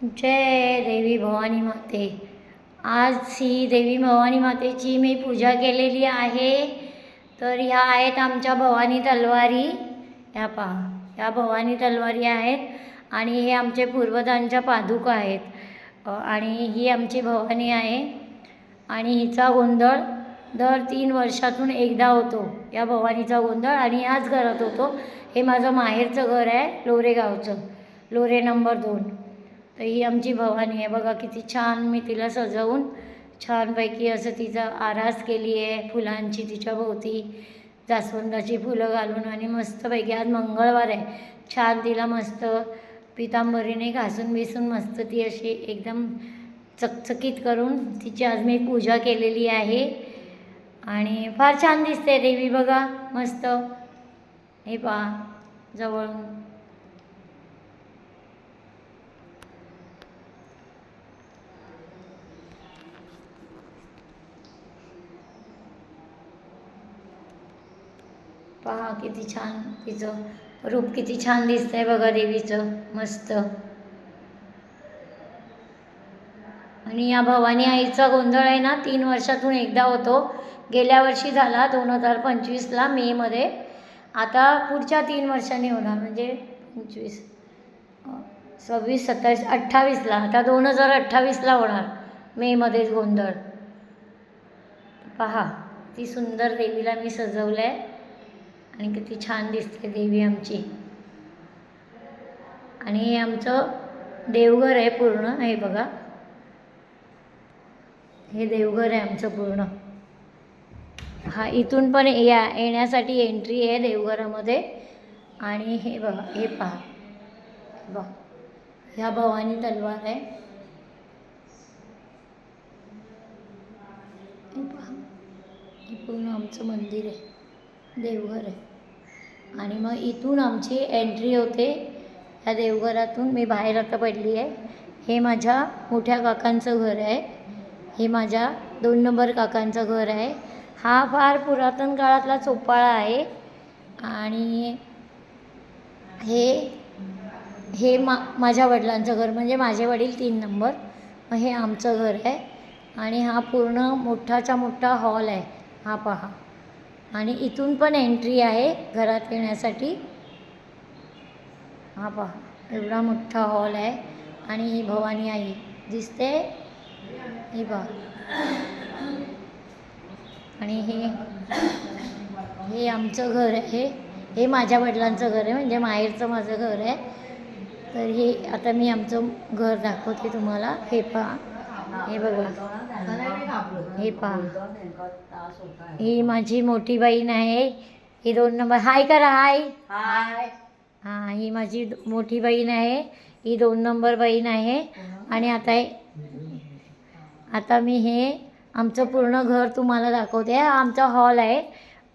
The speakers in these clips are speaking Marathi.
जय देवी भवानी माते। आज ही देवी भवानी मातेची मी पूजा केलेली आहे। तर ह्या आहेत आमच्या भवानी तलवारी। ह्या पहा, ह्या भवानी तलवारी आहेत आणि हे आमचे पूर्वजांच्या पादुका आहेत। आणि ही आमची भवानी आहे आणि हिचा गोंधळ दर 3 वर्षातून एकदा होतो। या भवानीचा गोंधळ आणि याच घरात होतो। हे माझं माहेरचं घर आहे, लोरे गावचं, लोरे नंबर 2। तर ही आमची भवानी आहे बघा, किती छान मी तिला सजवून छानपैकी असं तिचा आरास केली आहे फुलांची, तिच्या भोवती जास्वंदाची फुलं घालून आणि मस्तपैकी आज मंगळवार आहे, छान तिला मस्त पितांबरीने घासून बिसून मस्त ती अशी एकदम चकचकीत करून तिची आज मी पूजा केलेली आहे आणि फार छान दिसते देवी बघा, मस्त। हे पहा जवळून, पहा किती छान तिचं रूप, किती छान दिसतंय बघा देवीचं, मस्त। आणि या भवानी आईचा गोंधळ आहे ना 3 वर्षातून एकदा होतो। गेल्या वर्षी झाला 2025ला मेमध्ये। आता पुढच्या 3 वर्षांनी होणार, म्हणजे 25, 26, 27, 28ला, आता 2028ला होणार मेमध्येच गोंधळ। पहा ती सुंदर देवीला मी सजवलं आहे आणि किती छान दिसते देवी आमची। आणि हे आमचं देवघर आहे पूर्ण, हे बघा, हे देवघर आहे आमचं पूर्ण। हा इथून पण येण्यासाठी एंट्री आहे देवघरामध्ये। आणि हे बघा, हे पहा, बघा ह्या भवानी तलवार आहे, हे पहा, हे पूर्ण आमचं मंदिर आहे, देवघर आहे। आणि मग इथून आमची एंट्री होते या देवघरातून। मी बाहेर आता पडली आहे। हे माझ्या मोठ्या काकांचं घर आहे, हे माझ्या 2 नंबर काकांचं घर आहे। हा फार पुरातन काळातला चोपाळा आहे आणि हे माझ्या वडिलांचं घर, म्हणजे माझे वडील 3 नंबर, मग हे आमचं घर आहे। आणि हा पूर्ण मोठाचा मोठा हॉल आहे, हा पहा। आणि इथून पण एंट्री आहे घरात येण्यासाठी, हा पहा, एवढा मोठा हॉल आहे। आणि ही भवानी आई दिसते, हे पहा। आणि हे आमचं घर आहे, हे माझ्या वडिलांचं घर आहे, म्हणजे माहेरचं माझं घर आहे। तर हे आता मी आमचं घर दाखवते तुम्हाला, हे पहा, हे बघा, हे पहा, ही माझी मोठी बहीण आहे, ही 2 नंबर, हाय करा, हाय हाय। हां, ही माझी मोठी बहीण आहे, ही 2 नंबर बहीण आहे। आणि आता मी हे आमचं पूर्ण घर तुम्हाला दाखवते। हा आमचा हॉल आहे,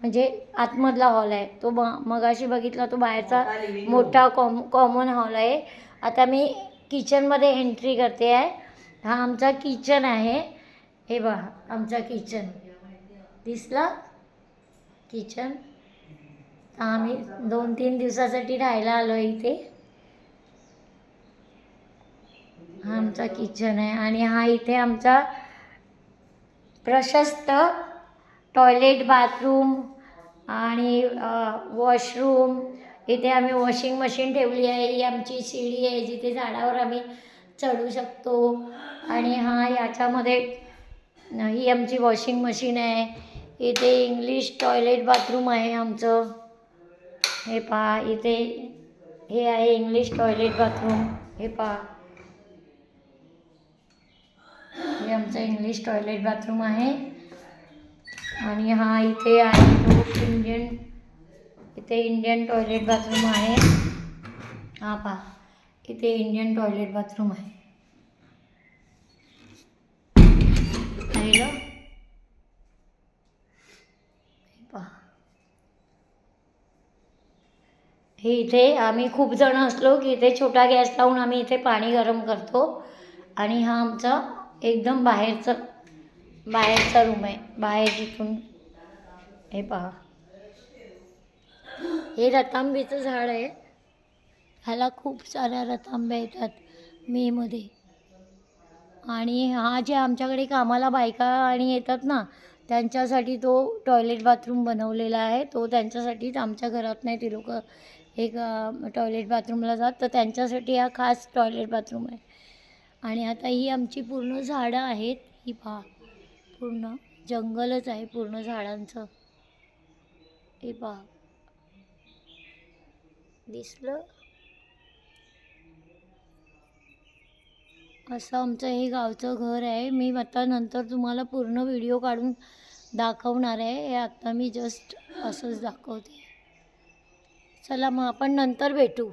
म्हणजे आतमधला हॉल आहे, तो मगाशी बघितला तो बाहेरचा मोठा कॉमन हॉल आहे। आता मी किचनमध्ये एंट्री करते आहे। हा आमचा किचन आहे, हे बघा आमचा किचन दिसला, किचन। आम्ही 2-3 दिवसासाठी राहायला आलो इथे। हा आमचा किचन आहे आणि हा इथे आमचा प्रशस्त टॉयलेट, बाथरूम आणि वॉशरूम। इथे आम्ही वॉशिंग मशीन ठेवली आहे, ही आमची शिडी आहे जिथे झाडावर आम्ही चढू शकतो। आणि हा याच्यामध्ये ही आमची वॉशिंग मशीन आहे। इथे इंग्लिश टॉयलेट बाथरूम आहे आमचं, हे पहा, इथे हे आहे इंग्लिश टॉयलेट बाथरूम, हे पहा, हे आमचं इंग्लिश टॉयलेट बाथरूम आहे। आणि हा इथे आहे तो इंडियन टॉयलेट बाथरूम आहे, हा पहा, इथे इंडियन टॉयलेट बाथरूम आहे, पाहिलं, पहा। हे इथे आम्ही खूप जण असलो की इथे छोटा गॅस लावून आम्ही इथे पाणी गरम करतो। आणि हा आमचा एकदम बाहेरचा रूम आहे, बाहेर तिथून, हे पहा, हे रतांबीचं झाड आहे, ह्याला खूप साऱ्या रतांब्या येतात मेमध्ये. आणि हा जे आमच्याकडे कामाला बायका आणि येतात ना, त्यांच्यासाठी तो टॉयलेट बाथरूम बनवलेला आहे. तो त्यांच्यासाठीच, आमच्या घरात नाही ते लोकं एक टॉयलेट बाथरूमला जात, तर त्यांच्यासाठी हा खास टॉयलेट बाथरूम आहे. आणि आता ही आमची पूर्ण झाडं आहेत. ही पहा, पूर्ण जंगलच आहे पूर्ण झाडांचं. हे पहा, दिसलं? असं आमचं हे गावचं घर आहे. मी आता नंतर तुम्हाला पूर्ण व्हिडिओ काढून दाखवणार आहे. हे आत्ता मी जस्ट असंच दाखवते. चला मग आपण नंतर भेटू.